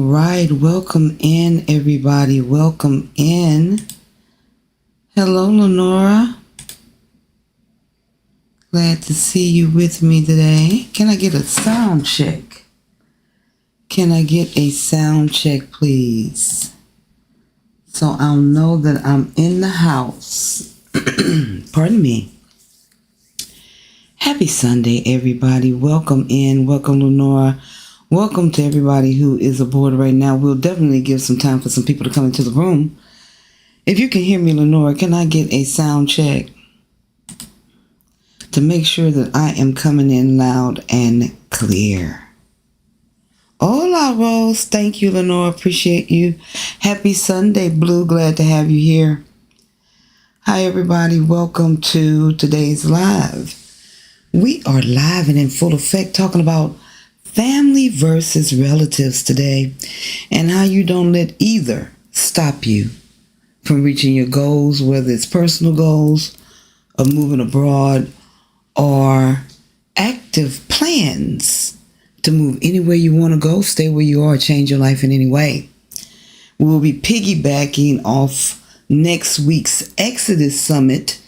Right, welcome in everybody. Welcome in. Hello, Lenora. Glad to see you with me today. Can I get a sound check? Can I get a sound check, please? So I'll know that I'm in the house. Pardon me. Happy Sunday, everybody. Welcome in. Welcome, Lenora. Welcome to everybody who is aboard right now. We'll definitely give some time for some people to come into the room. If you can hear me, Lenora, can I get a sound check to make sure that I am coming in loud and clear? Hola, Rose. Thank you, Lenora. Appreciate you. Happy Sunday, Blue. Glad to have you here. Hi, everybody. Welcome to today's live. We are live and in full effect talking about family versus relatives today, and how you don't let either stop you from reaching your goals, whether it's personal goals of moving abroad or active plans to move anywhere you want to go, stay where you are, change your life in any way. We'll be piggybacking off next week's Exodus Summit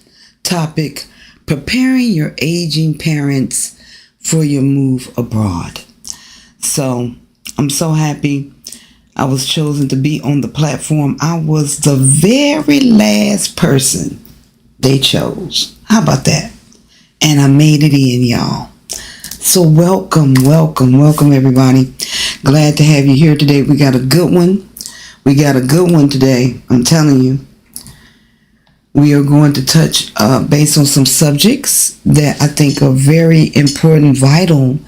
topic, preparing your aging parents for your move abroad. So I'm so happy I was chosen to be on the platform. I was the very last person they chose. How about that? And I made it in, y'all. So welcome everybody. Glad to have you here today. We got a good one. Today. I'm telling you. We are going to touch base on some subjects that I think are very important, vital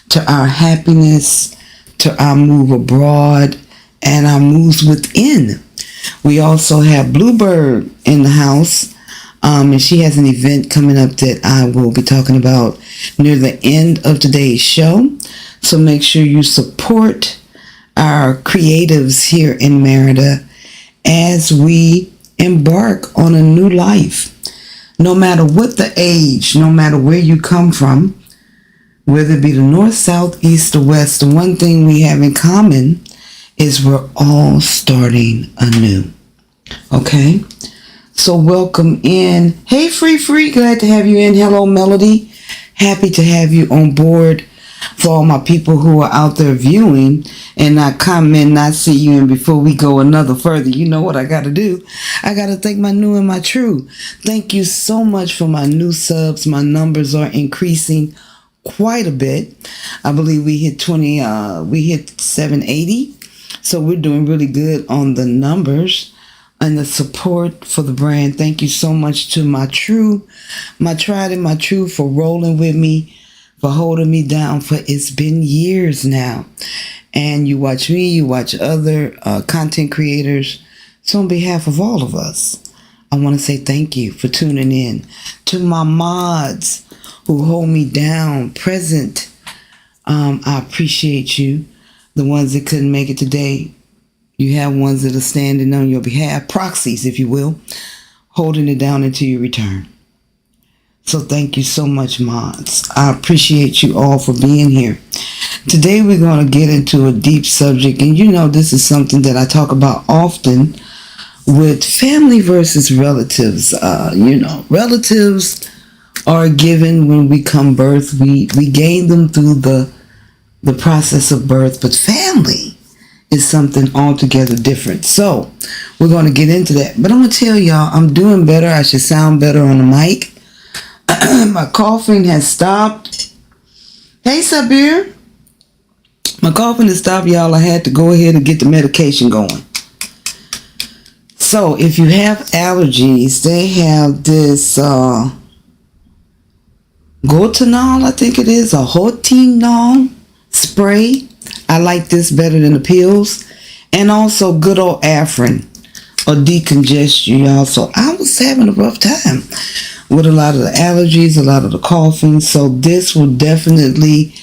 to our happiness, to our move abroad, and our moves within. We also have Bluebird in the house, and she has an event coming up that I will be talking about near the end of today's show. So make sure you support our creatives here in Merida as we embark on a new life. No matter what the age, no matter where you come from, whether it be the north, south, east, or west, the one thing we have in common is we're all starting anew. Okay? So welcome in. Hey, Free, glad to have you in. Hello, Melody. Happy to have you on board. For all my people who are out there viewing and not comment, not see you, and before we go another further, you know what I got to do. I got to thank my new and my true. Thank you so much for my new subs. My numbers are increasing quite a bit. I believe we hit 780. So we're doing really good on the numbers and the support for the brand. Thank you so much to my tried and my true for rolling with me, for holding me down, for it's been years now. And you watch me, you watch other content creators. So on behalf of all of us, I want to say thank you for tuning in. To my mods who hold me down, present, I appreciate you. The ones that couldn't make it today, you have ones that are standing on your behalf, proxies, if you will, holding it down until you return. So thank you so much, mods. I appreciate you all for being here. Today we're going to get into a deep subject, and you know this is something that I talk about often with family versus relatives. Relatives are given when we come birth. We gain them through the process of birth, but family is something altogether different. So we're going to get into that. But I'm going to tell y'all, I'm doing better. I should sound better on the mic. My coughing has stopped. Hey, Sabir. My coughing has stopped, y'all. I had to go ahead and get the medication going. So if you have allergies, they have this Gotinol, I think it is, a Hotinol spray. I like this better than the pills. And also good old Afrin or decongestion, y'all. So I was having a rough time with a lot of the allergies, a lot of the coughing. So this will definitely,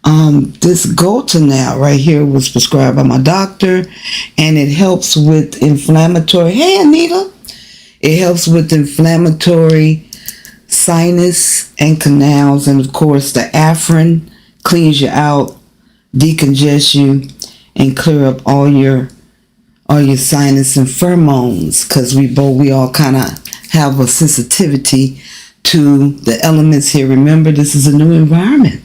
this Gotinol right here was prescribed by my doctor, and it helps with inflammatory. Hey, Anita. It helps with inflammatory sinus and canals, and of course the Afrin cleans you out, decongest you, and clear up all your sinus and pheromones, because we all kind of have a sensitivity to the elements here. Remember, this is a new environment.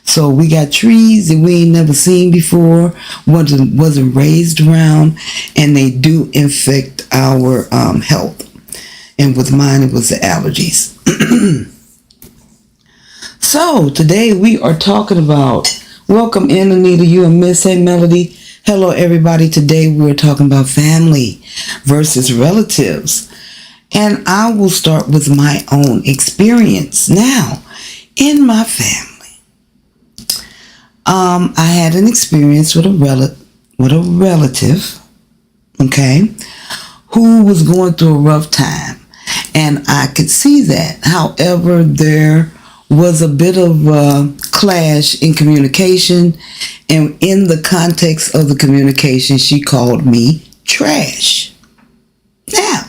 So we got trees that we ain't never seen before, wasn't raised around, and they do affect our health. And with mine, it was the allergies. So today we are talking about, welcome in, Anita, you and Miss. Hey, Melody. Hello, everybody. Today we're talking about family versus relatives. And I will start with my own experience. Now, in my family, I had an experience with a relative, okay, who was going through a rough time. And I could see that. However, there was a bit of a clash in communication. And in the context of the communication, she called me trash. Now,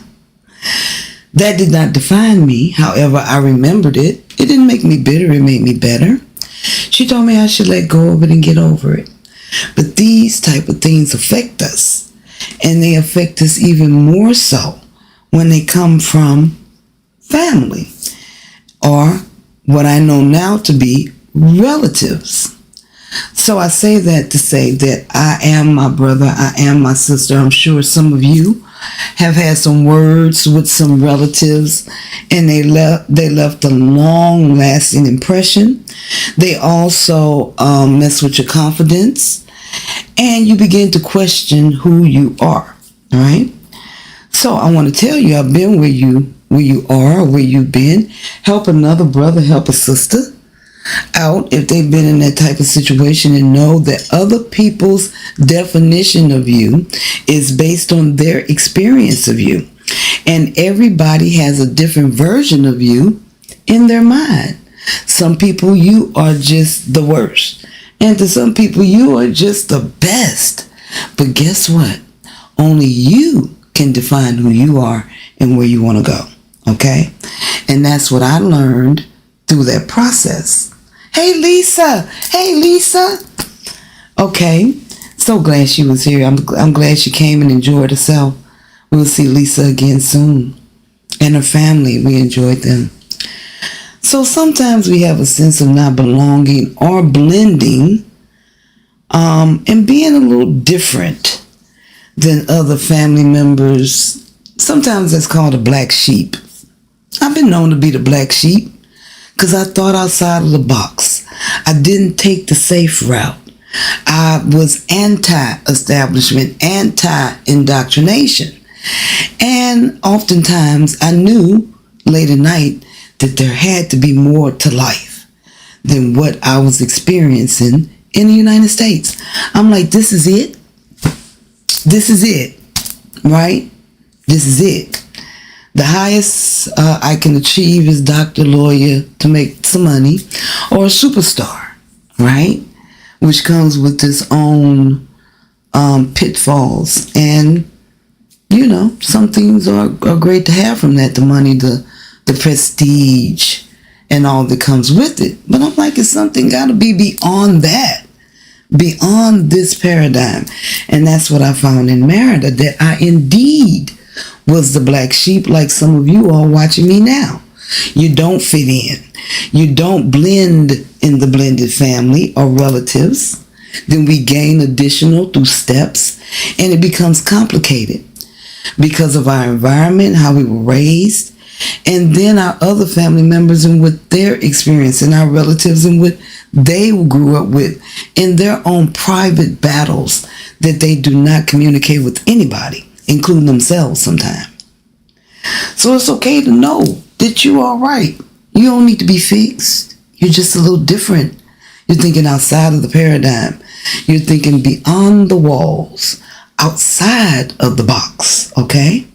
that did not define me. However, I remembered it. It didn't make me bitter. It made me better. She told me I should let go of it and get over it. But these type of things affect us. And they affect us even more so when they come from family, or what I know now to be relatives. So I say that to say that I am my brother, I am my sister. I'm sure some of you have had some words with some relatives, and they left a long-lasting impression. They also mess with your confidence, and you begin to question who you are. All right. So I want to tell you, I've been where you are, where you've been. Help another brother, help a sister out if they've been in that type of situation, and know that other people's definition of you is based on their experience of you. And everybody has a different version of you in their mind. Some people, you are just the worst. And to some people, you are just the best. But guess what? Only you can define who you are and where you want to go. Okay? And that's what I learned through that process. Hey, Lisa. Hey, Lisa. Okay. So glad she was here. I'm glad she came and enjoyed herself. We'll see Lisa again soon. And her family, we enjoyed them. So sometimes we have a sense of not belonging or blending, and being a little different than other family members. Sometimes that's called a black sheep. I've been known to be the black sheep because I thought outside of the box. I didn't take the safe route. I was anti-establishment, anti-indoctrination. And oftentimes I knew late at night that there had to be more to life than what I was experiencing in the United States. I'm like, this is it? This is it, right? This is it. The highest I can achieve is doctor, lawyer, to make some money, or a superstar, right? Which comes with its own pitfalls. And, you know, some things are great to have from that, the money, the prestige, and all that comes with it. But I'm like, it's something got to be beyond that, beyond this paradigm. And that's what I found in Merida, that I indeed was the black sheep, like some of you all watching me now. You don't fit in. You don't blend in the blended family or relatives. Then we gain additional through steps, and it becomes complicated because of our environment, how we were raised, and then our other family members and what their experience, and our relatives and what they grew up with in their own private battles that they do not communicate with anybody, including themselves sometimes. So it's okay to know that you are right. You don't need to be fixed. You're just a little different. You're thinking outside of the paradigm. You're thinking beyond the walls, outside of the box, okay?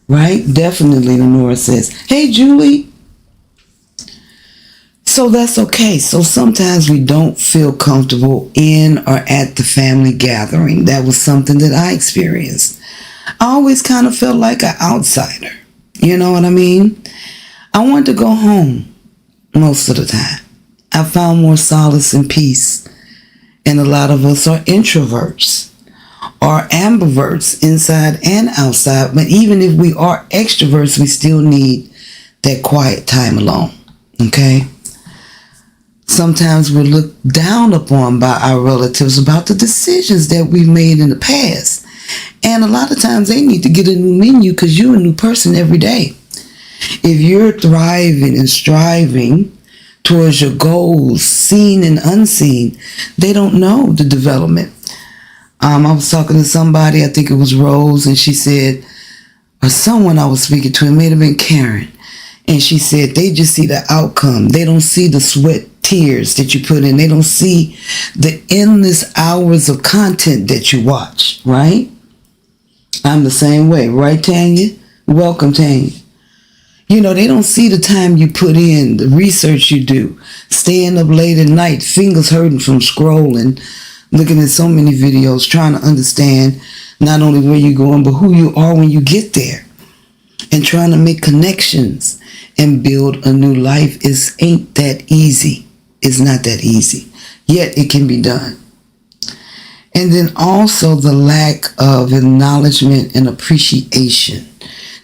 Right? Definitely, Lenora says. Hey, Julie. So that's okay. So sometimes we don't feel comfortable in or at the family gathering. That was something that I experienced. I always kind of felt like an outsider. You know what I mean? I wanted to go home most of the time. I found more solace and peace And a lot of us are introverts or ambiverts, inside and outside. But even if we are extroverts, we still need that quiet time alone. Okay? Sometimes we're looked down upon by our relatives about the decisions that we've made in the past. And a lot of times they need to get a new menu because you're a new person every day. If you're thriving and striving towards your goals, seen and unseen, they don't know the development. I was talking to somebody, I think it was Rose, and she said, or someone I was speaking to, it may have been Karen, and she said they just see the outcome. They don't see the sweat, tears that you put in. They don't see the endless hours of content that you watch, right? I'm the same way, right, Tanya? Welcome, Tanya. You know, they don't see the time you put in, the research you do, staying up late at night, fingers hurting from scrolling, looking at so many videos, trying to understand not only where you're going, but who you are when you get there, and trying to make connections and build a new life. Ain't that easy. It's not that easy, yet it can be done. And then also the lack of acknowledgement and appreciation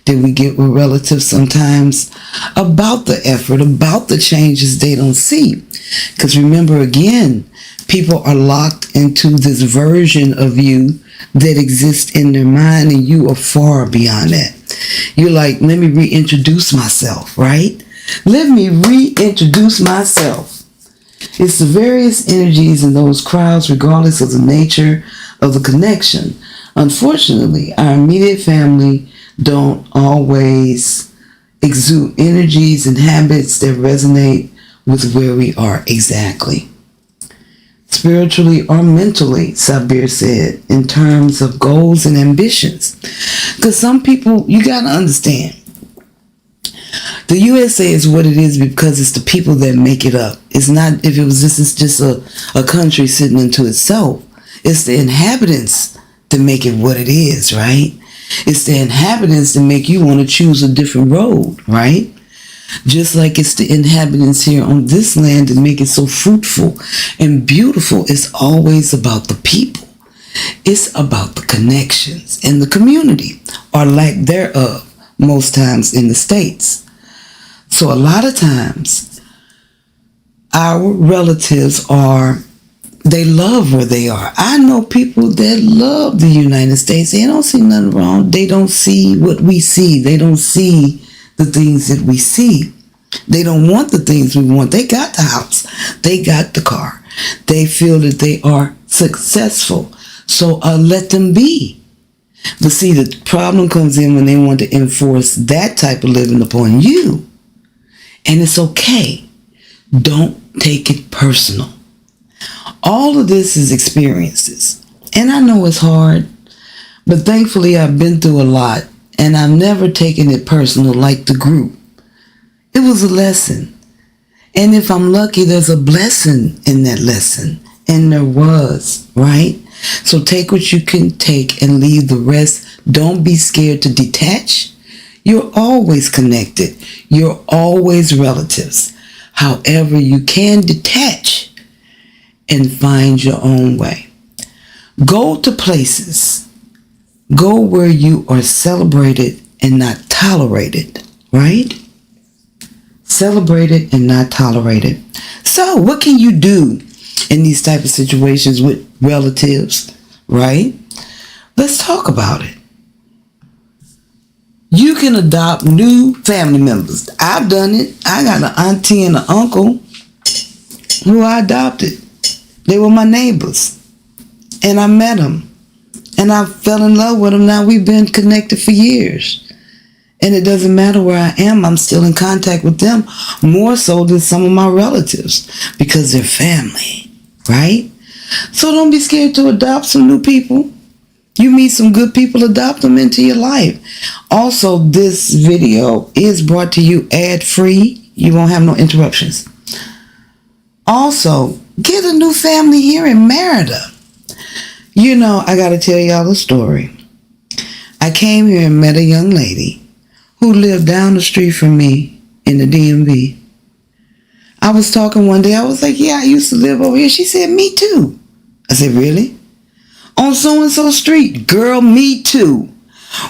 that we get with relatives sometimes about the effort, about the changes they don't see. Because remember, again, people are locked into this version of you that exists in their mind, and you are far beyond that. You're like, let me reintroduce myself, right? Let me reintroduce myself. It's the various energies in those crowds, regardless of the nature of the connection. Unfortunately, our immediate family don't always exude energies and habits that resonate with where we are exactly. Spiritually or mentally, Sabir said, in terms of goals and ambitions. Because some people, you got to understand, the USA is what it is because it's the people that make it up. It's not, if it was this is just a country sitting into itself. It's the inhabitants that make it what it is, right? It's the inhabitants that make you want to choose a different road, right? Just like it's the inhabitants here on this land that make it so fruitful and beautiful. It's always about the people. It's about the connections and the community, or lack thereof, most times in the States. So a lot of times, our relatives they love where they are. I know people that love the United States. They don't see nothing wrong. They don't see what we see. They don't see the things that we see. They don't want the things we want. They got the house. They got the car. They feel that they are successful. So let them be. But see, the problem comes in when they want to enforce that type of living upon you. And it's okay. Don't take it personal. All of this is experiences. And I know it's hard, but thankfully I've been through a lot, and I've never taken it personal like the group. It was a lesson. And if I'm lucky, there's a blessing in that lesson. And there was, right? So take what you can take and leave the rest. Don't be scared to detach. You're always connected. You're always relatives. However, you can detach and find your own way. Go to places. Go where you are celebrated and not tolerated, right? Celebrated and not tolerated. So what can you do in these type of situations with relatives, right? Let's talk about it. You can adopt new family members. I've done it. I got an auntie and an uncle who I adopted. They were my neighbors. And I met them. And I fell in love with them. Now we've been connected for years. And it doesn't matter where I am. I'm still in contact with them. More so than some of my relatives. Because they're family. Right? So don't be scared to adopt some new people. You meet some good people, adopt them into your life. Also, this video is brought to you ad-free. You won't have no interruptions. Also, get a new family here in Merida. You know, I got to tell y'all a story. I came here and met a young lady who lived down the street from me in the DMV. I was talking one day. I was like, yeah, I used to live over here. She said, me too. I said, really? On so-and-so street. Girl, me too.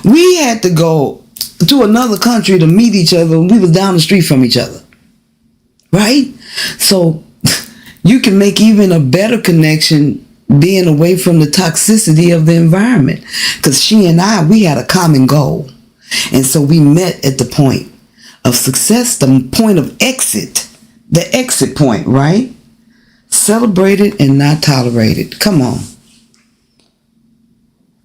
We had to go to another country to meet each other when we was down the street from each other. Right? So you can make even a better connection being away from the toxicity of the environment. Because she and I, we had a common goal. And so we met at the point of success, the point of exit. The exit point, right? Celebrated and not tolerated. Come on.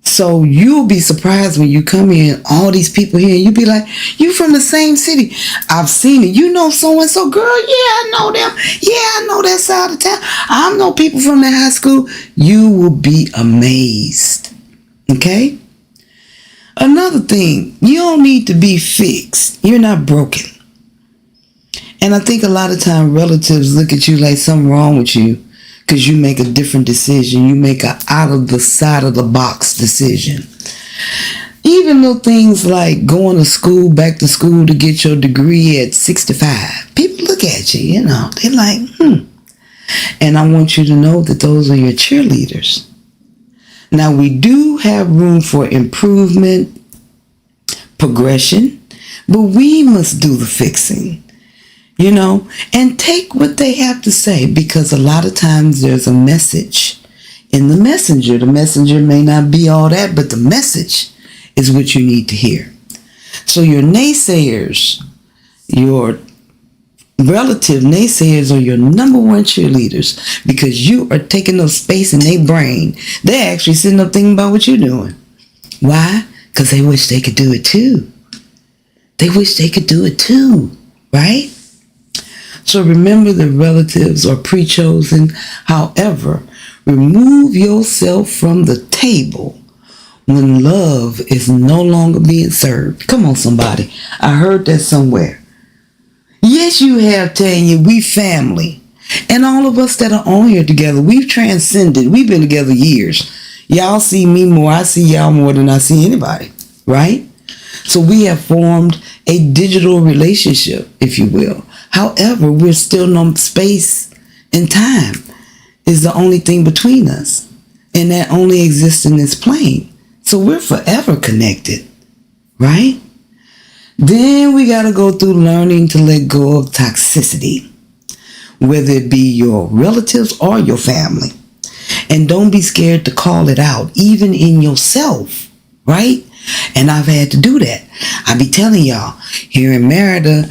So you'll be surprised when you come in, all these people here, and you be like, you from the same city. I've seen it. You know so-and-so. Girl, yeah, I know them. Yeah, I know that side of town. I know people from that high school. You will be amazed. Okay? Another thing, you don't need to be fixed. You're not broken. And I think a lot of time relatives look at you like something wrong with you because you make a different decision. You make a out of the side of the box decision. Even though things like going to school, back to school to get your degree at 65, people look at you, you know, they're like, And I want you to know that those are your cheerleaders. Now, we do have room for improvement, progression, but we must do the fixing. You know, and take what they have to say, because a lot of times there's a message in the messenger. The messenger may not be all that, but the message is what you need to hear. So your naysayers, your relative naysayers are your number one cheerleaders, because you are taking up space in their brain. They're actually sitting up thinking about what you're doing. Why? Because they wish they could do it too. They wish they could do it too, right? So remember, the relatives are prechosen. However, remove yourself from the table when love is no longer being served. Come on, somebody. I heard that somewhere. Yes, you have, Tanya. We family. And all of us that are on here together, we've transcended. We've been together years. Y'all see me more. I see y'all more than I see anybody. Right? So we have formed a digital relationship, if you will. However, we're still no space and time is the only thing between us. And that only exists in this plane. So we're forever connected. Right? Then we got to go through learning to let go of toxicity, whether it be your relatives or your family. And don't be scared to call it out, even in yourself. Right? And I've had to do that. I be telling y'all, here in Merida,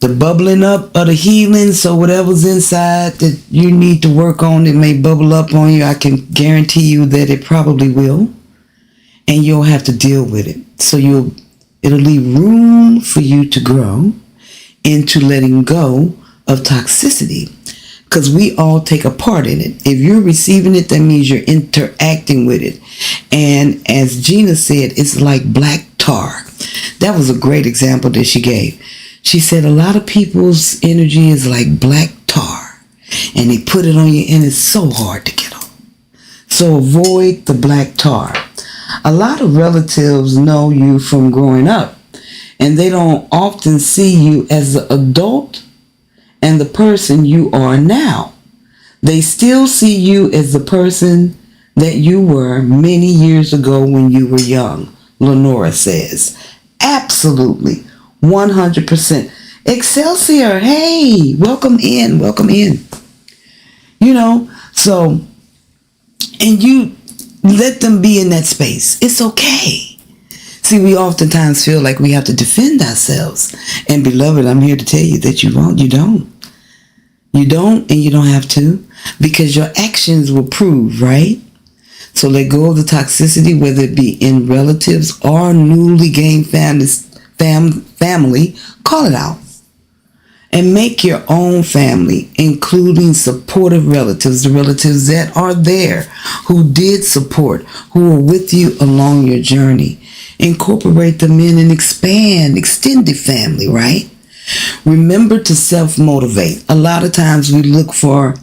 the bubbling up of the healing, so whatever's inside that you need to work on, it may bubble up on you. I can guarantee you that it probably will. And you'll have to deal with it. So it'll leave room for you to grow into letting go of toxicity. Because we all take a part in it. If you're receiving it, that means you're interacting with it. And as Gina said, it's like black tar. That was a great example that she gave. She said a lot of people's energy is like black tar. And they put it on you and it's so hard to get off. So avoid the black tar. A lot of relatives know you from growing up. And they don't often see you as the adult and the person you are now. They still see you as the person that you were many years ago when you were young, Lenora says. Absolutely. 100%. Excelsior, hey, welcome in, welcome in. You know, so, and you let them be in that space. It's okay. See, we oftentimes feel like we have to defend ourselves. And beloved, I'm here to tell you that you won't, you don't. You don't, and you don't have to, because your actions will prove, right? So let go of the toxicity, whether it be in relatives or newly gained family, call it out. And make your own family, including supportive relatives, the relatives that are there, who did support, who are with you along your journey. Incorporate them in and expand, extended family, right? Remember to self-motivate. A lot of times we look for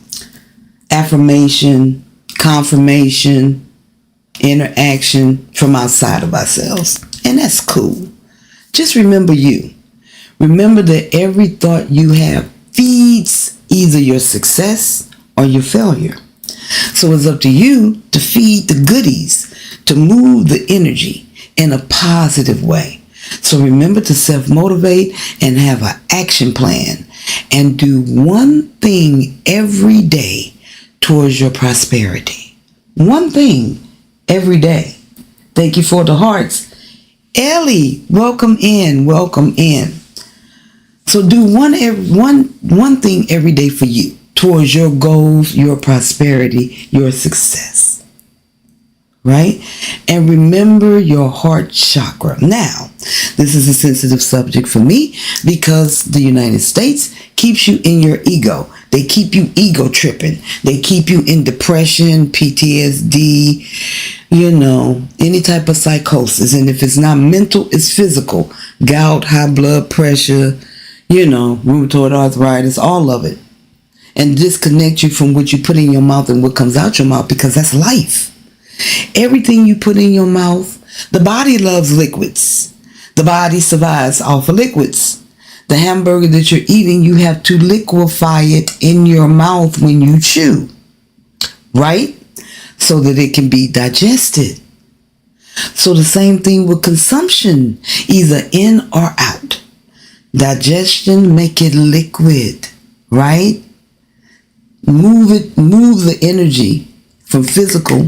affirmation, confirmation, interaction from outside of ourselves. And that's cool. Just remember you. Remember that every thought you have feeds either your success or your failure. So it's up to you to feed the goodies, to move the energy in a positive way. So remember to self-motivate and have an action plan and do one thing every day towards your prosperity. One thing every day. Thank you for the hearts. Ellie, welcome in, welcome in. So do one thing every day for you towards your goals, your prosperity, your success. Right? And remember your heart chakra. Now, this is a sensitive subject for me because the United States keeps you in your ego. They keep you ego tripping. They keep you in depression, PTSD, any type of psychosis. And if it's not mental, it's physical. Gout, high blood pressure, rheumatoid arthritis, all of it. And disconnect you from what you put in your mouth and what comes out your mouth, because that's life. Everything you put in your mouth, the body loves liquids. The body survives off of liquids. The hamburger that you're eating, you have to liquefy it in your mouth when you chew, right? So that it can be digested. So the same thing with consumption, either in or out. Digestion, make it liquid, right? Move the energy from physical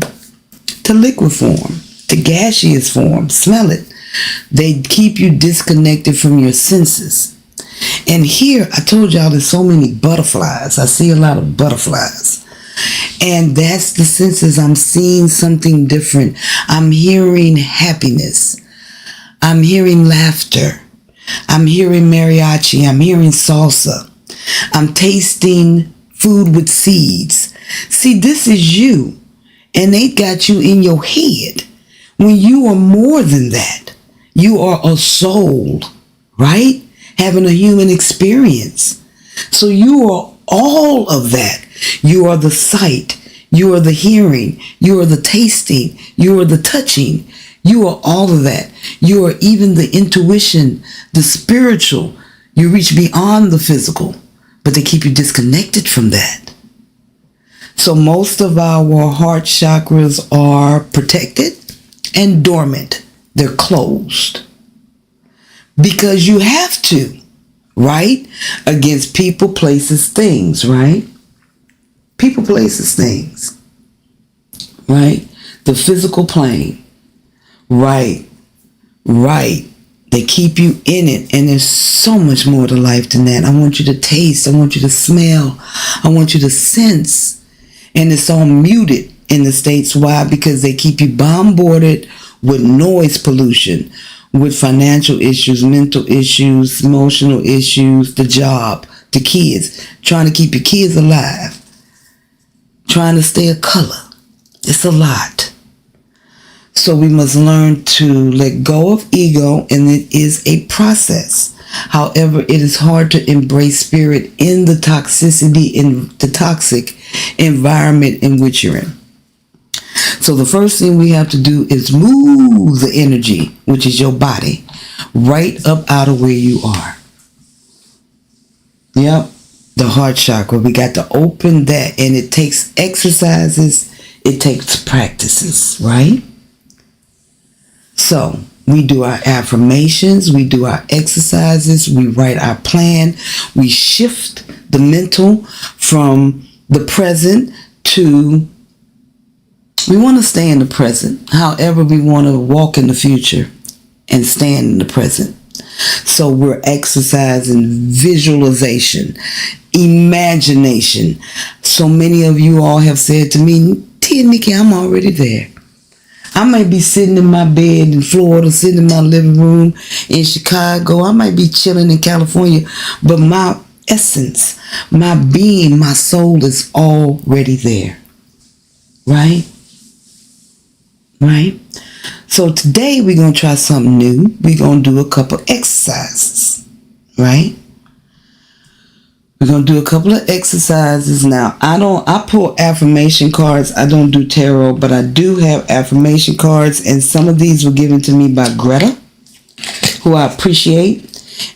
to liquid form, to gaseous form. Smell it. They keep you disconnected from your senses. And here, I told y'all there's so many butterflies. I see a lot of butterflies. And that's the senses. I'm seeing something different. I'm hearing happiness. I'm hearing laughter. I'm hearing mariachi. I'm hearing salsa. I'm tasting food with seeds. See, this is you. And they got you in your head when you are more than that. You are a soul, right? Having a human experience. So you are all of that. You are the sight. You are the hearing. You are the tasting. You are the touching. You are all of that. You are even the intuition, the spiritual. You reach beyond the physical, but they keep you disconnected from that. So most of our heart chakras are protected and dormant. They're closed. Because you have to, right? Against people, places, things, right? People, places, things. Right? The physical plane. Right. Right. They keep you in it. And there's so much more to life than that. I want you to taste. I want you to smell. I want you to sense. And it's all muted in the States. Why? Because they keep you bombarded with noise pollution, with financial issues, mental issues, emotional issues, the job, the kids, trying to keep your kids alive, trying to stay a color. It's a lot. So we must learn to let go of ego, and it is a process. However, it is hard to embrace spirit in the toxicity, in the toxic environment in which you're in. So the first thing we have to do is move the energy, which is your body, right up out of where you are. Yep, the heart chakra. We got to open that, and it takes exercises. It takes practices, right? So we do our affirmations, we do our exercises, we write our plan, we shift the mental from the present to, we want to stay in the present. However, we want to walk in the future and stand in the present. So we're exercising visualization, imagination. So many of you all have said to me, Tia Nikki, I'm already there. I might be sitting in my bed in Florida, sitting in my living room in Chicago. I might be chilling in California, but my essence, my being, my soul is already there. Right? Right? So today we're going to try something new. We're going to do a couple exercises. Right? We're going to do a couple of exercises. Now, I pull affirmation cards. I don't do tarot, but I do have affirmation cards. And some of these were given to me by Greta, who I appreciate.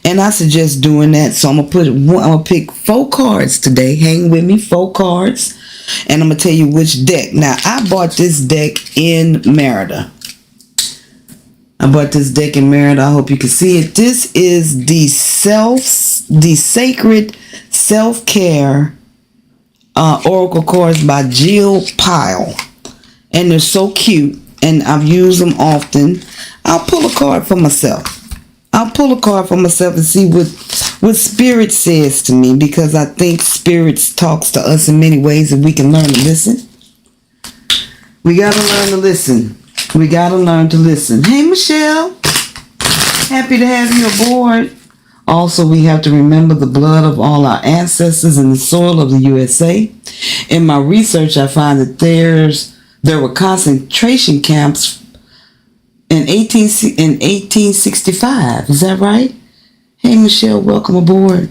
And I suggest doing that. So I'm going to pick 4 cards today. Hang with me. 4 cards. And I'm going to tell you which deck. Now, I bought this deck in Merida. I hope you can see it. This is the Sacred Self-Care Oracle cards by Jill Pyle. And they're so cute. And I've used them often. I'll pull a card for myself. And see what Spirit says to me, because I think Spirit talks to us in many ways and we can learn to listen. We got to learn to listen. Hey, Michelle. Happy to have you aboard. Also, we have to remember the blood of all our ancestors in the soil of the USA. In my research, I find that there were concentration camps in 1865. Is that right? Hey, Michelle, welcome aboard.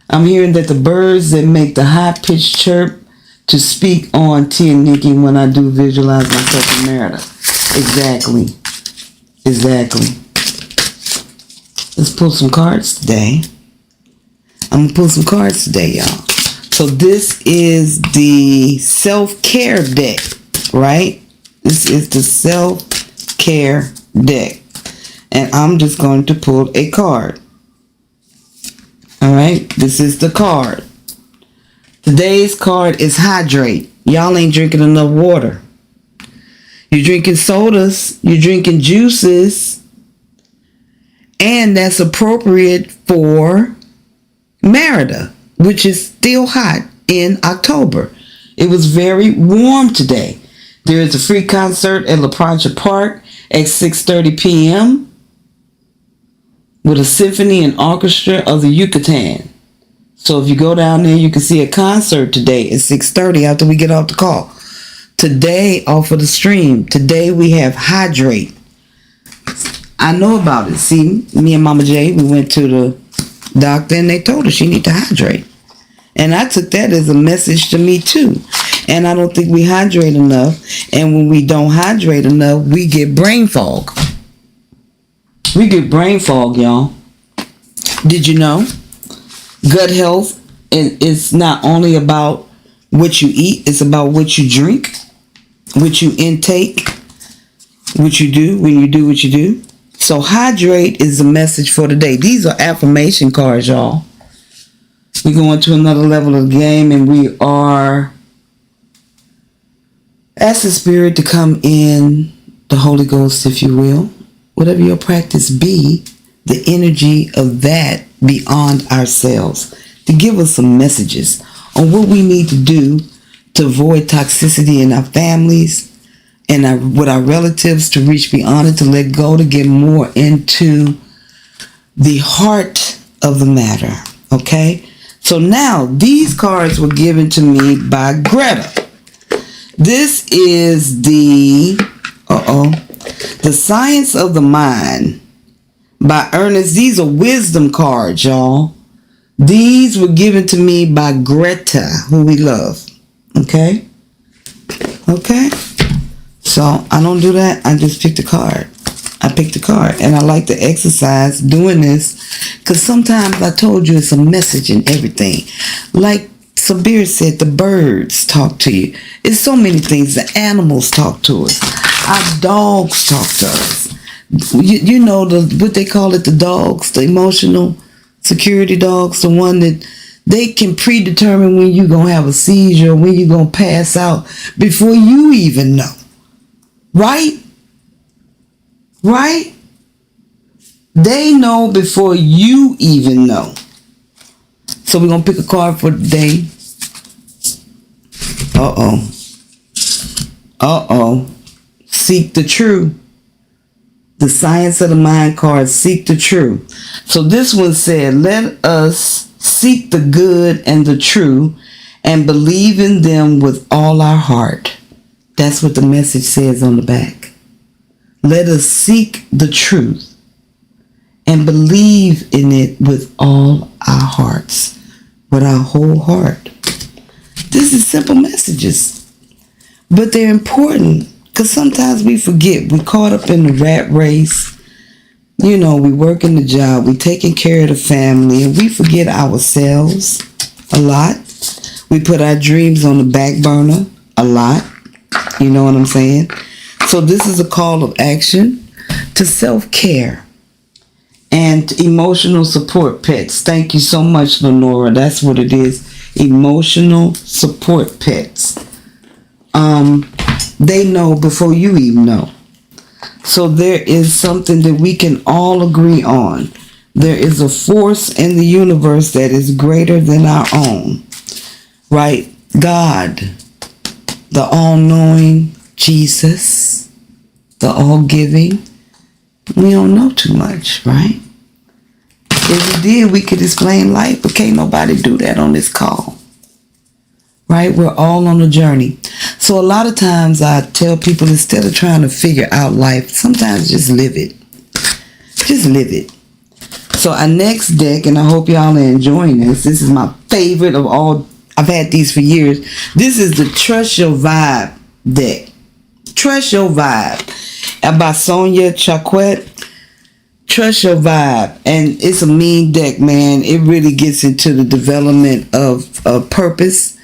I'm hearing that the birds that make the high-pitched chirp to speak on Tia Nikki when I do visualize myself in Merida. Exactly. Let's pull some cards today. I'm going to pull some cards today, y'all. So this is the self-care deck, right? This is the self-care deck. And I'm just going to pull a card. All right, this is the card. Today's card is hydrate. Y'all ain't drinking enough water. You're drinking sodas. You're drinking juices. And that's appropriate for Merida, which is still hot in October. It was very warm today. There is a free concert at La Plancha Park at 6:30 p.m. with a symphony and orchestra of the Yucatan. So if you go down there, you can see a concert today at 6:30 after we get off the call. Today, off of the stream, today we have hydrate. I know about it. See, me and Mama J, we went to the doctor and they told her she need to hydrate. And I took that as a message to me too. And I don't think we hydrate enough. And when we don't hydrate enough, we get brain fog. Y'all. Did you know? Gut health is not only about what you eat, it's about what you drink, what you intake, what you do when you do what you do. So hydrate is the message for today. These are affirmation cards, y'all. We're going to another level of the game, and we are asking Spirit to come in, the Holy Ghost, if you will. Whatever your practice be, the energy of that beyond ourselves, to give us some messages on what we need to do to avoid toxicity in our families and with our relatives, to reach beyond it, to let go, to get more into the heart of the matter. Okay? So now, these cards were given to me by Greta. This is the Science of the Mind by Ernest. These are wisdom cards, y'all. These were given to me by Greta, who we love. Okay? Okay? So, I don't do that. I just pick the card. I picked the card. And I like to exercise doing this, because sometimes I told you it's a message in everything. Like Sabir said, the birds talk to you. It's so many things. The animals talk to us. Our dogs talk to us. You know what they call it, the dogs, the emotional security dogs, the one that they can predetermine when you're going to have a seizure, when you're going to pass out before you even know. Right? Right? They know before you even know. So we're going to pick a card for today. Seek the true. The Science of the Mind card, seek the true. So this one said, let us seek the good and the true and believe in them with all our heart. That's what the message says on the back. Let us seek the truth and believe in it with all our hearts, with our whole heart. This is simple messages, but they're important. Because sometimes we forget. We're caught up in the rat race. You know, we work in the job. We taking care of the family. And we forget ourselves a lot. We put our dreams on the back burner a lot. You know what I'm saying? So this is a call of action to self-care and emotional support pets. Thank you so much, Lenora. That's what it is. Emotional support pets. They know before you even know. So there is something that we can all agree on. There is a force in the universe that is greater than our own. Right? God, the all-knowing, Jesus, the all-giving. We don't know too much, right? If we did, we could explain life, but can't nobody do that on this call. Right? We're all on a journey. So a lot of times I tell people, instead of trying to figure out life, sometimes just live it. Just live it. So our next deck, and I hope y'all are enjoying this. This is my favorite of all. I've had these for years. This is the Trust Your Vibe deck. Trust Your Vibe by Sonia Chaquette. Trust Your Vibe. And it's a mean deck, man. It really gets into the development of purpose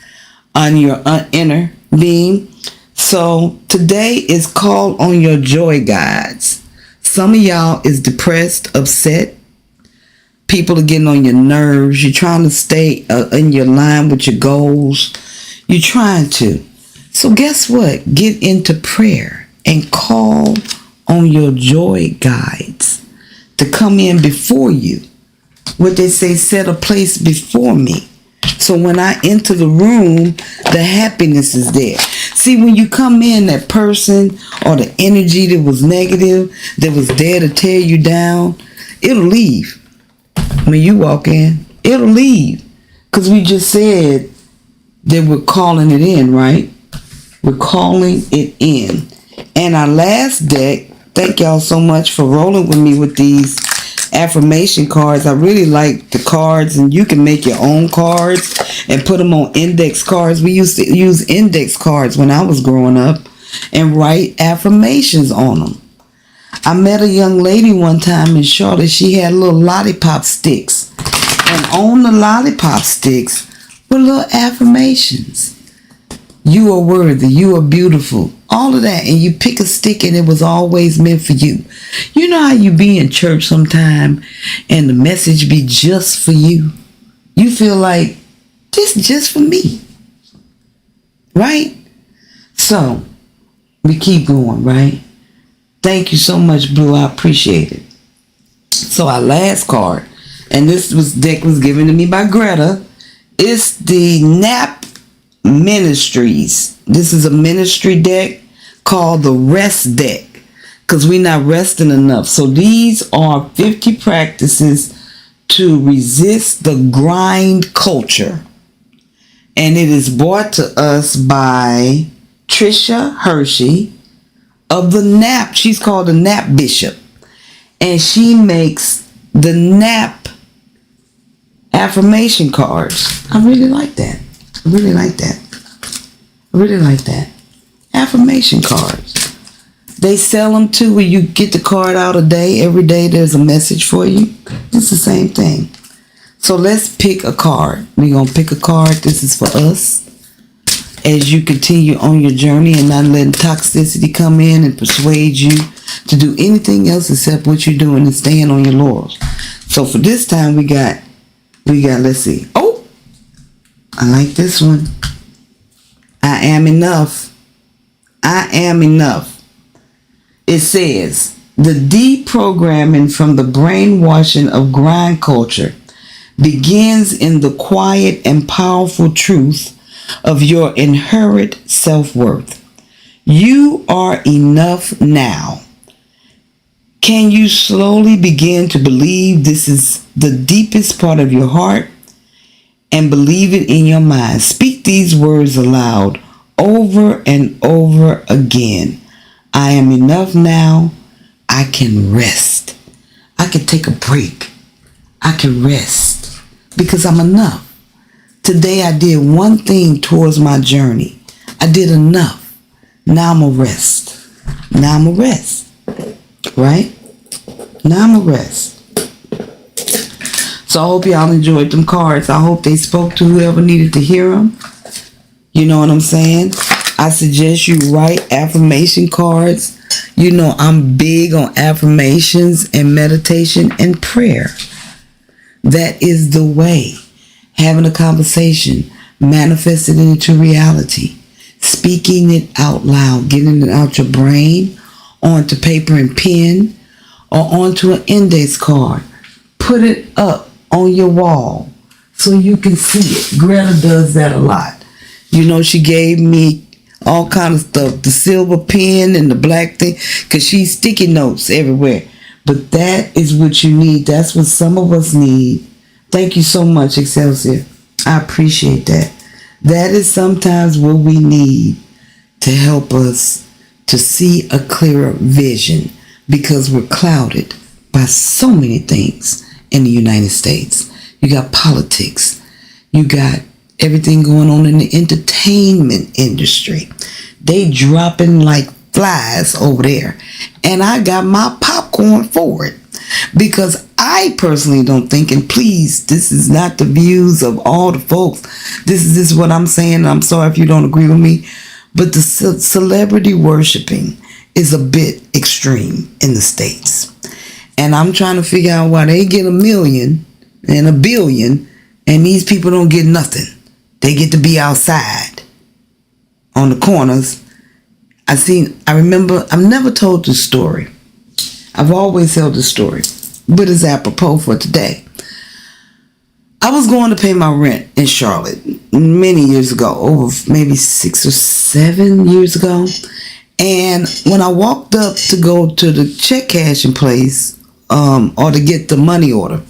on your inner being. So today is called on your joy guides. Some of y'all is depressed, upset. People are getting on your nerves. You're trying to stay in your line with your goals. You're trying to. So guess what? Get into prayer and call on your joy guides to come in before you. What they say, set a place before me. So when I enter the room, the happiness is there. See, when you come in, that person or the energy that was negative, that was there to tear you down, it'll leave. When you walk in, it'll leave. Because we just said that we're calling it in, right? We're calling it in. And our last deck, thank y'all so much for rolling with me with these affirmation cards. I really like the cards, and you can make your own cards and put them on index cards. We used to use index cards when I was growing up and write affirmations on them. I met a young lady one time in Charlotte. She had little lollipop sticks, and on the lollipop sticks were little affirmations. You are worthy. You are beautiful. All of that. And you pick a stick and it was always meant for you. You know how you be in church sometime and the message be just for you? You feel like this just for me. Right? So we keep going, right? Thank you so much, Blue. I appreciate it. So our last card, and this deck was given to me by Greta. It's the Nap Ministries. This is a ministry deck called the Rest deck, because we're not resting enough. So these are 50 practices to resist the grind culture. And it is brought to us by Trisha Hershey of the Nap. She's called the Nap Bishop. And she makes the Nap affirmation cards. I really like that. I really like that. I really like that. Affirmation cards. They sell them too, where you get the card out a day. Every day there's a message for you. It's the same thing. So let's pick a card. We're going to pick a card. This is for us. As you continue on your journey and not letting toxicity come in and persuade you to do anything else except what you're doing and staying on your laurels. So for this time we got, let's see. Oh, I like this one. I am enough. I am enough. It says, the deprogramming from the brainwashing of grind culture begins in the quiet and powerful truth of your inherent self-worth. You are enough now. Can you slowly begin to believe this is the deepest part of your heart and believe it in your mind? Speak these words aloud over and over again. I am enough now. I can rest. I can take a break. I can rest because I'm enough. Today I did one thing towards my journey. I did enough. Now I'm a rest. Now I'm a rest. Right? Now I'm a rest. So I hope y'all enjoyed them cards. I hope they spoke to whoever needed to hear them. You know what I'm saying? I suggest you write affirmation cards. You know, I'm big on affirmations and meditation and prayer. That is the way. Having a conversation, manifesting it into reality, speaking it out loud, getting it out your brain, onto paper and pen, or onto an index card. Put it up on your wall so you can see it. Greta does that a lot. You know, she gave me all kind of stuff, the silver pen and the black thing, because she's sticky notes everywhere. But that is what you need. That's what some of us need. Thank you so much, Excelsior. I appreciate that. That is sometimes what we need to help us to see a clearer vision, because we're clouded by so many things in the United States. You got politics. You got everything going on in the entertainment industry. They dropping like flies over there. And I got my popcorn for it. Because I personally don't think, and please, this is not the views of all the folks. This is what I'm saying. I'm sorry if you don't agree with me. But the celebrity worshiping is a bit extreme in the States. And I'm trying to figure out why they get 1 million and 1 billion and these people don't get nothing. They get to be outside on the corners. I remember, I've never told this story. I've always held the story, but it's apropos for today. I was going to pay my rent in Charlotte many years ago, over maybe 6 or 7 years ago. And when I walked up to go to the check cashing place, or to get the money order,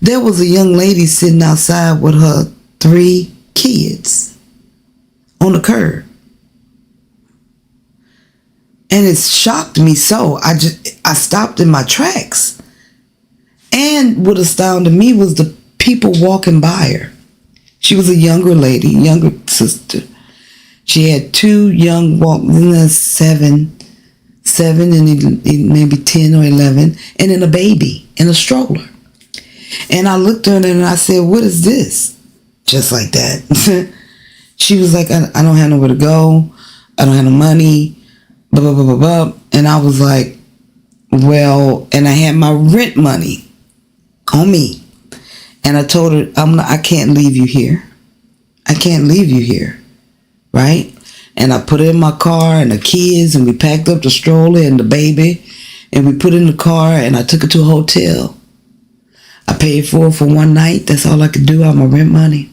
there was a young lady sitting outside with her 3 kids on the curb. And it shocked me so. I stopped in my tracks. And what astounded me was the people walking by her. She was a younger lady, younger sister. She had 2 young seven and maybe 10 or 11, and then a baby in a stroller. And I looked at her and I said, "What is this?" Just like that. She was like, I don't have nowhere to go. I don't have no money. Blah, blah, blah, blah, blah. And I was like, well, and I had my rent money on me. And I told her, I can't leave you here. I can't leave you here. Right? And I put it in my car and the kids, and we packed up the stroller and the baby, and we put it in the car, and I took it to a hotel. I paid for it for one night. That's all I could do out of my rent money.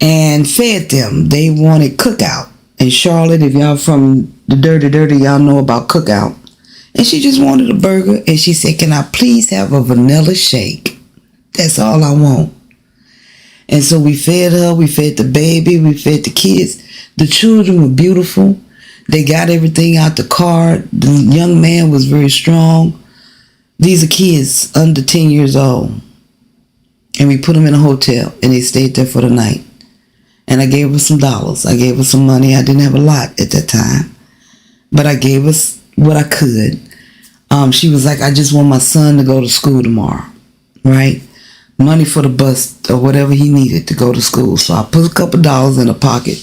And fed them. They wanted cookout. In Charlotte, if y'all from the dirty, y'all know about cookout. And she just wanted a burger, and she said, "Can I please have a vanilla shake? That's all I want." And so we fed her, we fed the baby, we fed the kids. The children were beautiful. They got everything out the car. The young man was very strong. These are kids under 10 years old. And we put them in a hotel, and they stayed there for the night. And I gave her some dollars. I gave her some money. I didn't have a lot at that time, but I gave her what I could. She was like, "I just want my son to go to school tomorrow," right? Money for the bus or whatever he needed to go to school. So I put a couple dollars in her pocket,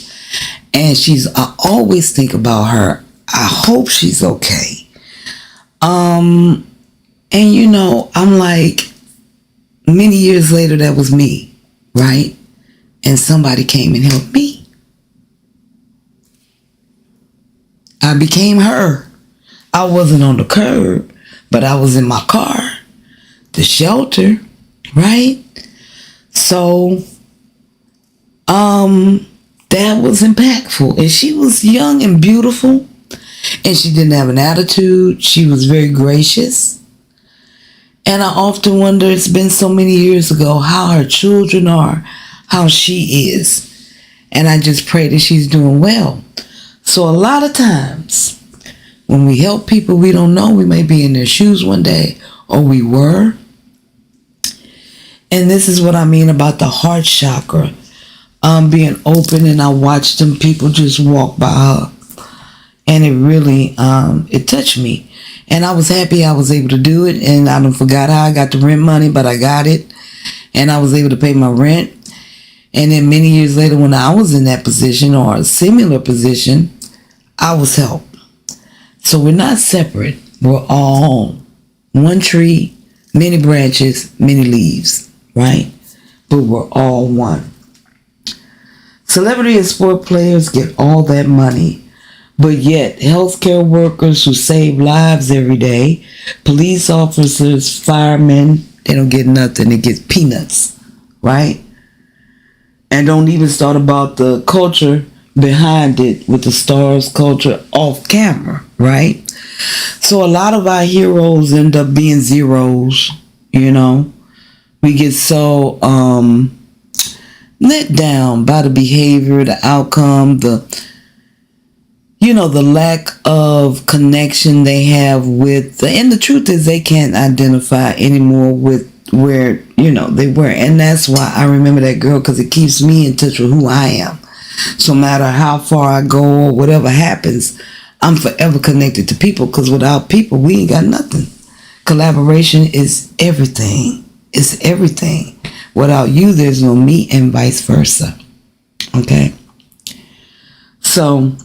and I always think about her. I hope she's okay. And you know, I'm like, many years later, that was me, right? And somebody came and helped me. I became her. I wasn't on the curb, but I was in my car, the shelter, right? So, that was impactful. And she was young and beautiful, and she didn't have an attitude. She was very gracious. And I often wonder, it's been so many years ago, how her children are, how she is. And I just pray that she's doing well. So a lot of times when we help people we don't know, we may be in their shoes one day, or we were. And this is what I mean about the heart chakra being open. And I watched them people just walk by her, and it really it touched me. And I was happy I was able to do it. And I don't forgot how I got the rent money, but I got it, and I was able to pay my rent. And then many years later, when I was in that position or a similar position, I was helped. So we're not separate. We're all one tree, many branches, many leaves, right? But we're all one. Celebrity and sport players get all that money, but yet healthcare workers who save lives every day, police officers, firemen, they don't get nothing. They get peanuts, right? And don't even start about the culture behind it with the stars culture off camera, right? So a lot of our heroes end up being zeros, you know. We get so let down by the behavior, the outcome, the lack of connection they have with, and the truth is they can't identify anymore with where, they were. And that's why I remember that girl, because it keeps me in touch with who I am. So no matter how far I go or whatever happens, I'm forever connected to people, because without people, we ain't got nothing. Collaboration is everything. It's everything. Without you, there's no me, and vice versa. Okay? So,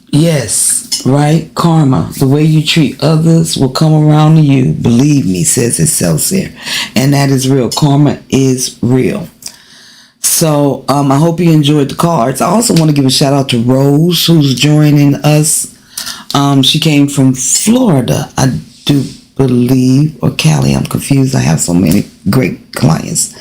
yes, right? Karma. The way you treat others will come around to you. Believe me, says itself there. And that is real. Karma is real. So, I hope you enjoyed the cards. I also want to give a shout out to Rose, who's joining us. She came from Florida, I do believe, or Cali. I'm confused. I have so many great clients.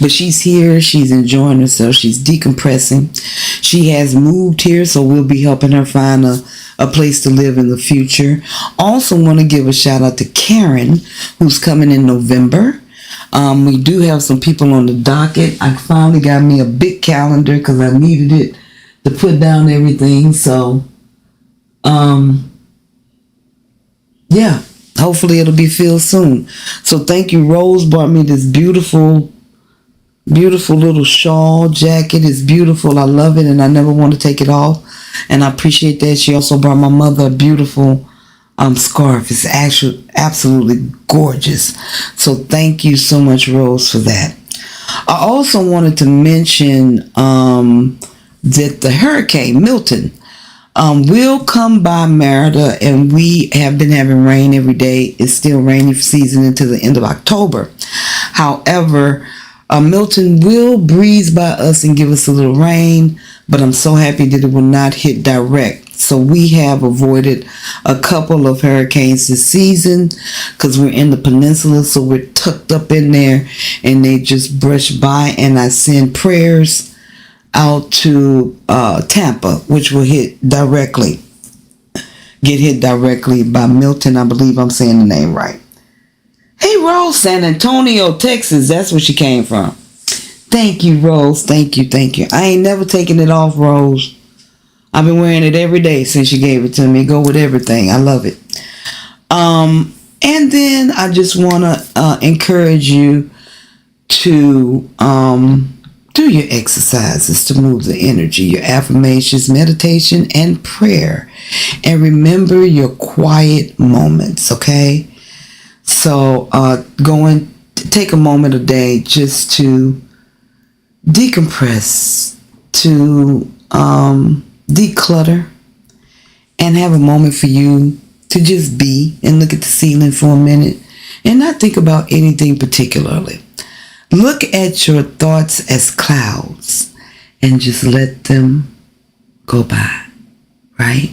But she's here. She's enjoying herself. She's decompressing. She has moved here, so we'll be helping her find a place to live in the future. Also want to give a shout out to Karen, who's coming in November. We do have some people on the docket. I finally got me a big calendar because I needed it to put down everything. So, yeah, hopefully it'll be filled soon. So thank you. Rose brought me this beautiful little shawl jacket. It's beautiful. I love it, and I never want to take it off. And I appreciate that. She also brought my mother a beautiful scarf. It's actually absolutely gorgeous. So thank you so much, Rose, for that. I also wanted to mention that the hurricane Milton will come by Merida, and we have been having rain every day. It's still rainy season until the end of October. However, Milton will breeze by us and give us a little rain, but I'm so happy that it will not hit direct. So we have avoided a couple of hurricanes this season because we're in the peninsula, so we're tucked up in there, and they just brush by. And I send prayers out to Tampa, which will get hit directly by Milton. I believe I'm saying the name right. Hey, Rose, San Antonio, Texas. That's where she came from. Thank you, Rose. Thank you. I ain't never taken it off, Rose. I've been wearing it every day since she gave it to me. Go with everything. I love it. And then I just want to encourage you to do your exercises to move the energy, your affirmations, meditation, and prayer. And remember your quiet moments, okay? So take a moment a day just to decompress, to declutter, and have a moment for you to just be and look at the ceiling for a minute and not think about anything particularly. Look at your thoughts as clouds and just let them go by, right?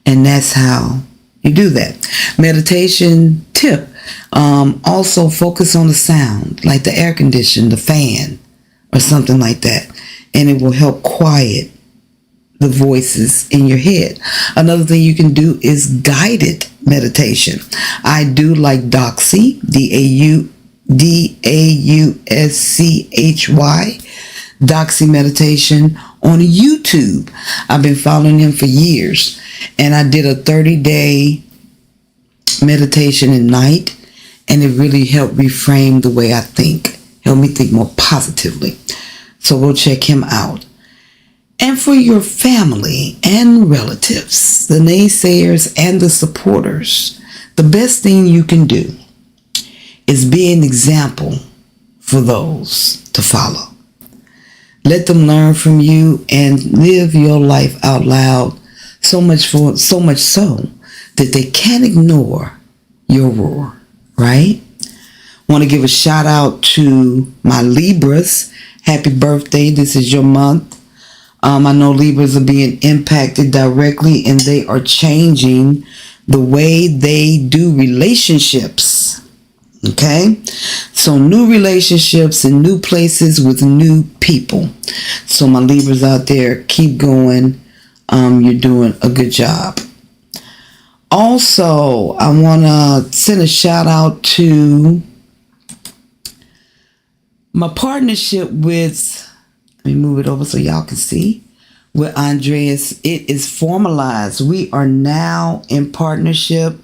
And that's how you do that. Meditation tip, also focus on the sound, like the air conditioner, the fan, or something like that, and it will help quiet the voices in your head. Another thing you can do is guided meditation. I do like Doxy, Dauschy, Doxy meditation on YouTube. I've been following him for years, and I did a 30-day meditation at night, and it really helped reframe the way I think, helped me think more positively. So go check him out. And for your family and relatives, the naysayers and the supporters, the best thing you can do is be an example for those to follow. Let them learn from you and live your life out loud. So much so that they can't ignore your roar, right? Want to give a shout out to my Libras. Happy birthday. This is your month. I know Libras are being impacted directly and they are changing the way they do relationships. Okay? So new relationships in new places with new people. So my Libras out there, keep going. You're doing a good job. Also, I want to send a shout out to my partnership with, let me move it over so y'all can see, with Andreas. It is formalized. We are now in partnership.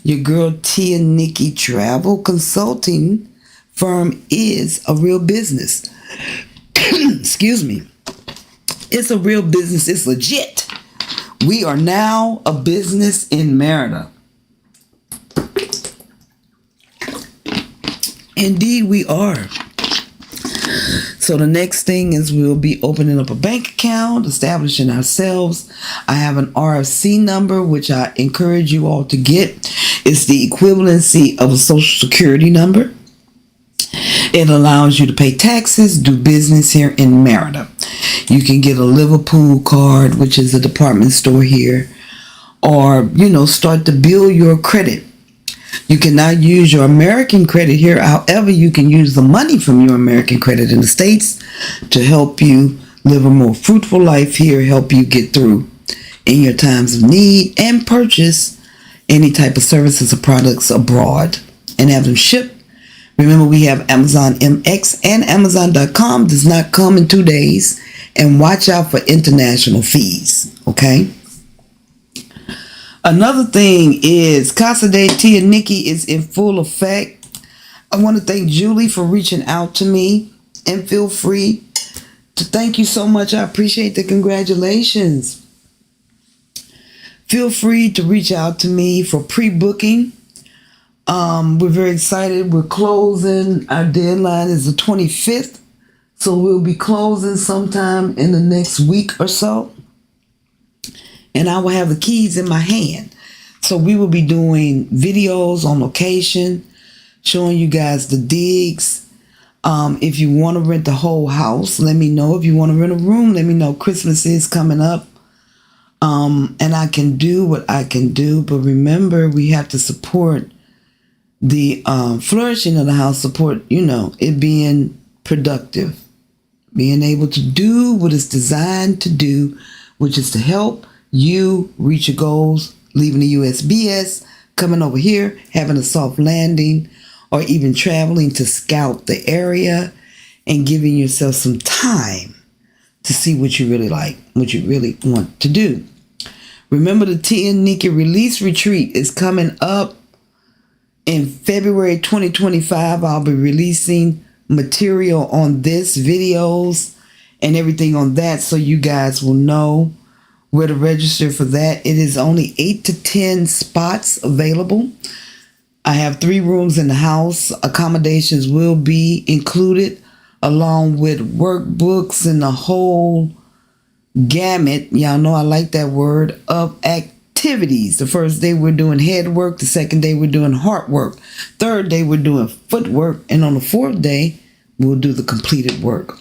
Your girl Tia Nikki Travel Consulting firm is a real business. Excuse me. It's a real business. It's legit. We are now a business in Merida. Indeed, we are. So the next thing is we'll be opening up a bank account, establishing ourselves. I have an RFC number, which I encourage you all to get. It's the equivalency of a social security number. It allows you to pay taxes, do business here in Merida. You can get a Liverpool card, which is a department store here, or, start to build your credit. You cannot use your American credit here. However, you can use the money from your American credit in the States to help you live a more fruitful life here, help you get through in your times of need, and purchase any type of services or products abroad and have them shipped. Remember, we have Amazon MX and Amazon.com does not come in 2 days. And watch out for international fees, okay? Another thing is Casa de Tia Nikki is in full effect. I want to thank Julie for reaching out to me, and feel free to thank you so much. I appreciate the congratulations. Feel free to reach out to me for pre-booking. We're very excited. We're closing. Our deadline is the 25th. So we'll be closing sometime in the next week or so. And I will have the keys in my hand. So we will be doing videos on location, showing you guys the digs. If you want to rent the whole house, let me know. If you want to rent a room, let me know. Christmas is coming up. And I can do what I can do. But remember, we have to support the flourishing of the house, support, it being productive. Being able to do what it's designed to do, which is to help you reach your goals, leaving the USBS, coming over here, having a soft landing, or even traveling to scout the area and giving yourself some time to see what you really like, what you really want to do. Remember, the Tia and Nikki Release Retreat is coming up in February 2025. I'll be releasing material on this, videos and everything on that, so you guys will know where to register for that. It is only 8 to 10 spots available. I have 3 rooms in the house. Accommodations will be included along with workbooks and the whole gamut, y'all know I like that word, of activities. The first day we're doing head work. The second day we're doing heart work. Third day we're doing footwork. And on the fourth day, we'll do the completed work.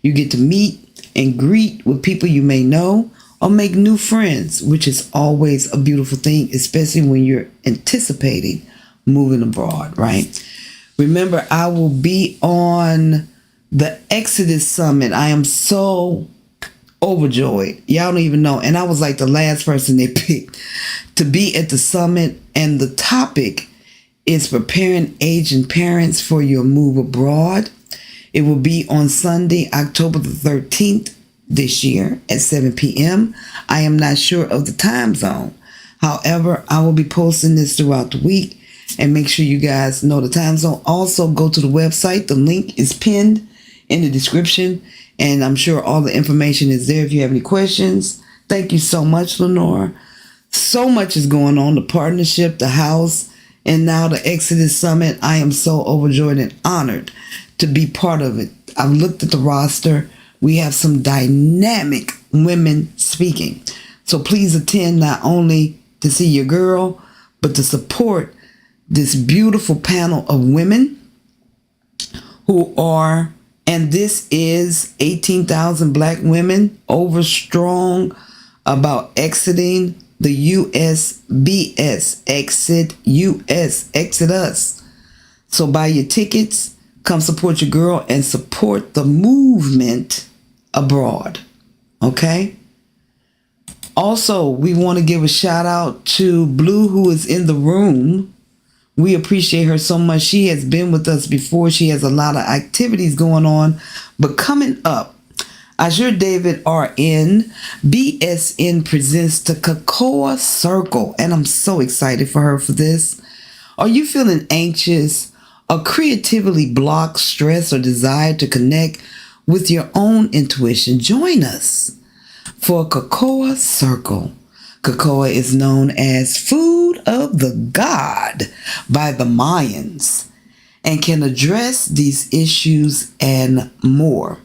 You get to meet and greet with people you may know or make new friends, which is always a beautiful thing, especially when you're anticipating moving abroad, right? Remember, I will be on the Exodus Summit. I am so overjoyed. Y'all don't even know. And I was like the last person they picked to be at the summit. And the topic is preparing aging parents for your move abroad. It will be on Sunday, October the 13th this year at 7 p.m. I am not sure of the time zone. However, I will be posting this throughout the week, and make sure you guys know the time zone. Also, go to the website. The link is pinned in the description, and I'm sure all the information is there if you have any questions. Thank you so much, Lenore. So much is going on. The partnership, the house, and now the Exodus Summit. I am so overjoyed and honored to be part of it. I've looked at the roster. We have some dynamic women speaking. So please attend, not only to see your girl, but to support this beautiful panel of women who are, and this is 18,000 black women over strong about exiting the USBS. Exit US. Exit us. So buy your tickets, come support your girl, and support the movement abroad. Okay? Also, we want to give a shout out to Blue, who is in the room. We appreciate her so much. She has been with us before. She has a lot of activities going on. But coming up, Azure David RN, BSN presents the Cocoa Circle. And I'm so excited for her for this. Are you feeling anxious or creatively blocked, stressed, or desire to connect with your own intuition? Join us for Cocoa Circle. Cocoa is known as food of the god by the Mayans and can address these issues and more.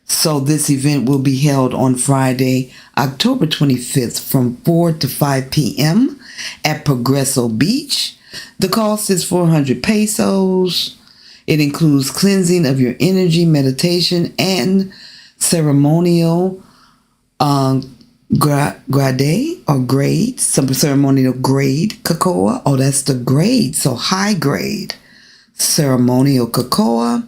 So this event will be held on Friday, October 25th from 4 to 5 p.m. at Progreso Beach. The cost is 400 pesos. It includes cleansing of your energy, meditation, and ceremonial grade, some ceremonial grade cocoa. Oh, that's the grade. So high grade ceremonial cocoa.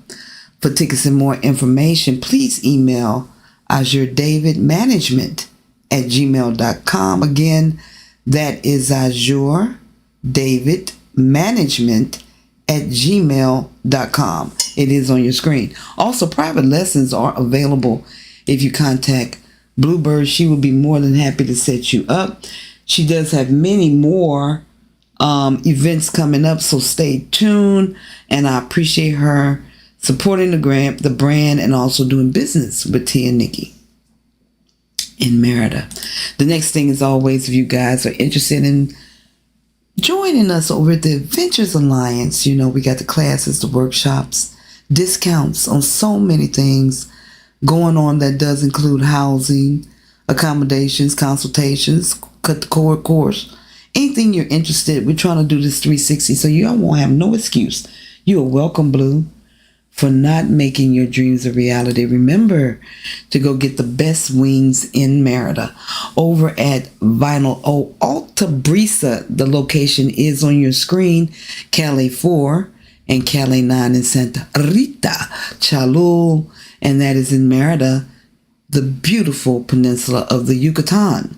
For tickets and more information, please email azuredavidmanagement@gmail.com. Again, that is azuredavidmanagement@gmail.com. It is on your screen. Also, private lessons are available if you contact Bluebird. She will be more than happy to set you up. She does have many more events coming up, so stay tuned. And I appreciate her supporting the brand, and also doing business with T and Nikki in Merida. The next thing is always, if you guys are interested in joining us over at the Adventures Alliance, you know, we got the classes, the workshops, discounts on so many things going on. That does include housing, accommodations, consultations, cut the cord course, anything you're interested. We're trying to do this 360, so you won't have no excuse. You are welcome, Blue, for not making your dreams a reality. Remember to go get the best wings in Merida over at Vinyl O Alta Brisa. The location is on your screen. Cali 4 and Cali 9 in Santa Rita, Chalul, and that is in Merida, the beautiful peninsula of the Yucatan.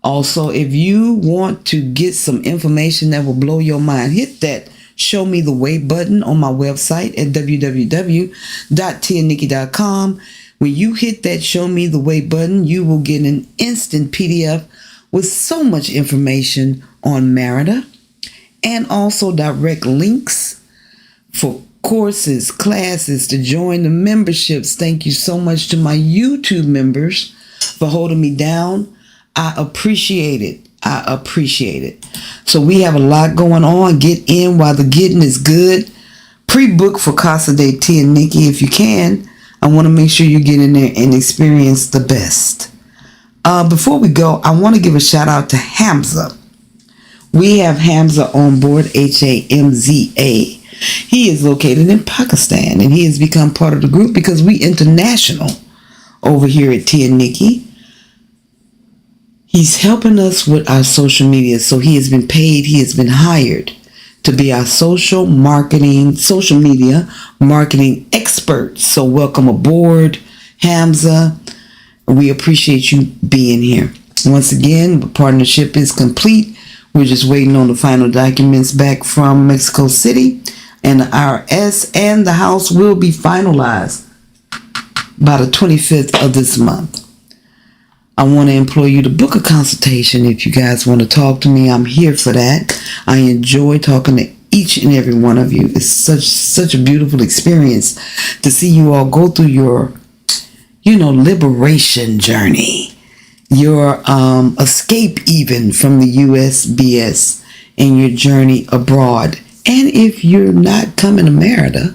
Also, if you want to get some information that will blow your mind, hit that Show Me the Way button on my website at www.tianikki.com. When you hit that Show Me the Way button, you will get an instant PDF with so much information on Merida, and also direct links for courses, classes, to join the memberships. Thank you so much to my YouTube members for holding me down. I appreciate it. I appreciate it. So we have a lot going on. Get in while the getting is good. Pre-book for Casa de T and Nikki if you can. I want to make sure you get in there and experience the best. Before we go, I want to give a shout out to Hamza. We have Hamza on board, Hamza. He is located in Pakistan, and he has become part of the group because we international over here at T and Nikki. He's helping us with our social media. So he has been paid, he has been hired to be our social media marketing expert. So welcome aboard, Hamza. We appreciate you being here. Once again, the partnership is complete. We're just waiting on the final documents back from Mexico City and the IRS, and the house will be finalized by the 25th of this month. I want to implore you to book a consultation if you guys want to talk to me. I'm here for that. I enjoy talking to each and every one of you. It's such a beautiful experience to see you all go through your, liberation journey, your escape even from the USBS, and your journey abroad. And if you're not coming to Merida,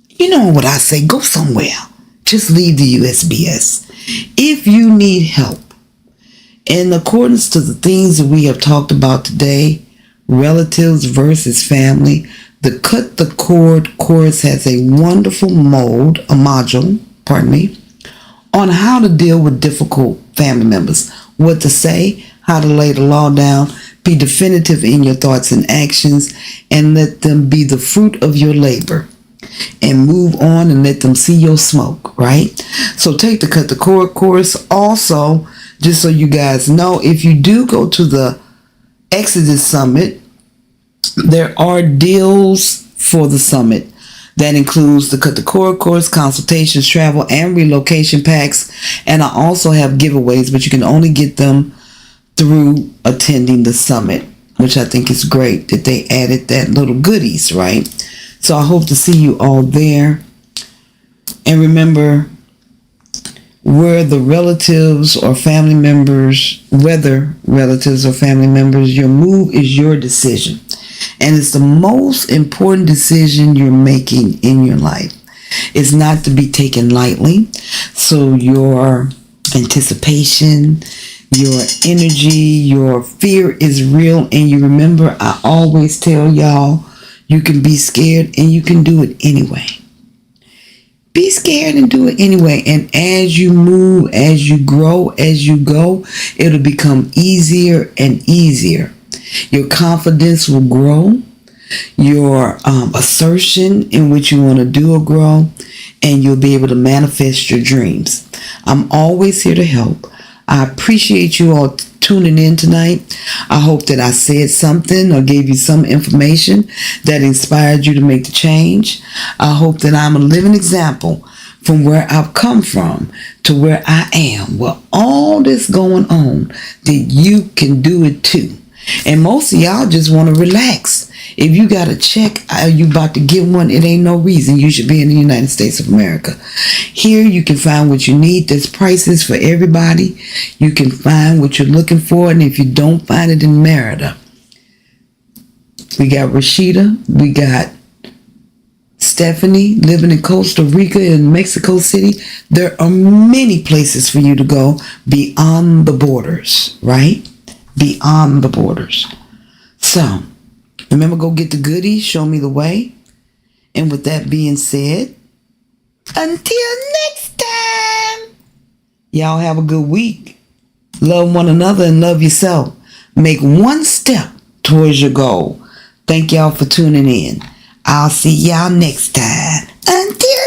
you know what I say, go somewhere. just leave the USBS. If you need help, in accordance to the things that we have talked about today, relatives versus family, the Cut the Cord course has a wonderful module, on how to deal with difficult family members, what to say, how to lay the law down, be definitive in your thoughts and actions, and let them be the fruit of your labor. And move on and let them see your smoke, right? So take the Cut the Cord course. Also, just so you guys know, if you do go to the Exodus Summit, there are deals for the summit. That includes the Cut the Cord course, consultations, travel, and relocation packs. And I also have giveaways, but you can only get them through attending the summit, which I think is great that they added that little goodies, right? So I hope to see you all there. And remember, whether relatives or family members, your move is your decision. And it's the most important decision you're making in your life. It's not to be taken lightly. So your anticipation, your energy, your fear is real. And you remember, I always tell y'all, you can be scared and you can do it anyway. Be scared and do it anyway. And as you move, as you grow, as you go, it'll become easier and easier. Your confidence will grow. Your assertion in what you want to do will grow. And you'll be able to manifest your dreams. I'm always here to help. I appreciate you all tuning in tonight. I hope that I said something or gave you some information that inspired you to make the change. I hope that I'm a living example from where I've come from to where I am, with all this going on, that you can do it too. And most of y'all just want to relax. If you got a check, are you about to get one? It ain't no reason you should be in the United States of America. Here you can find what you need. There's prices for everybody. You can find what you're looking for. And if you don't find it in Merida, we got Rashida. We got Stephanie living in Costa Rica and Mexico City. There are many places for you to go beyond the borders, right? Beyond the borders. So, remember, go get the goodies, show me the way. And with that being said, until next time, y'all have a good week. Love one another and love yourself. Make one step towards your goal. Thank y'all for tuning in. I'll see y'all next time. Until